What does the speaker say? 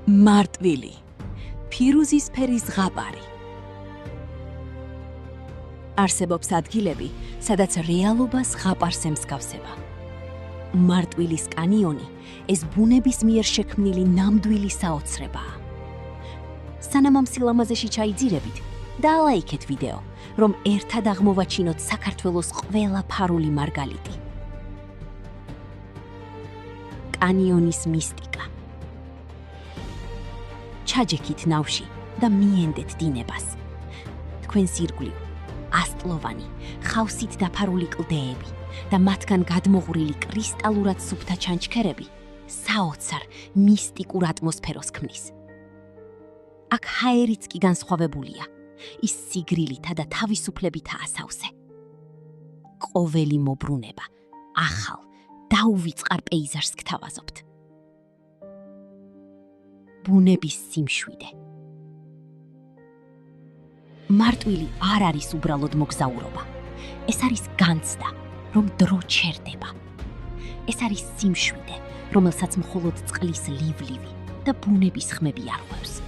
მარტვილი, ფირუზისფერი ზღაპარი. არსებობს ადგილები, სადაც რეალობა ზღაპარს ემსგავსება. მარტვილის კანიონი ეს ბუნების მიერ შექმნილი ნამდვილი საოცრებაა. სანამ ამ სილამაზეში ჩაიძირებით, დაალაიქეთ ვიდეო, რომ ერთად აღმოვაჩინოთ საქართველოს ყველა ფარული მარგალიტი. კანიონის მისტიკა. ჩაჯექით ნავში და მიენდეთ დინებას. თქვენს ირგვლივ ასტლოვანი, ხავსით დაფარული კლდეები და მათგან გადმოღვრილი კრისტალურად სუფთა ჩანჩქერები საოცარ მისტიკურ ატმოსფეროს ქმნის. აქ ჰაერიც კი განსხვავებულია, ის სიგრილითა და თავისუფლებითაა სავსე. ყოველი მობრუნება ახალ დაუვიწყარ პეიზაჟს გთავაზობთ. ბუნების სიმშვიდე. მარტვილი არ არის უბრალოდ მოგზაურობა. ეს არის განცდა, რომ დრო ჩერდება. ეს არის სიმშვიდე, რომელსაც მხოლოდ წყლის ლივლივი და ბუნების ხმები არ ყვევს.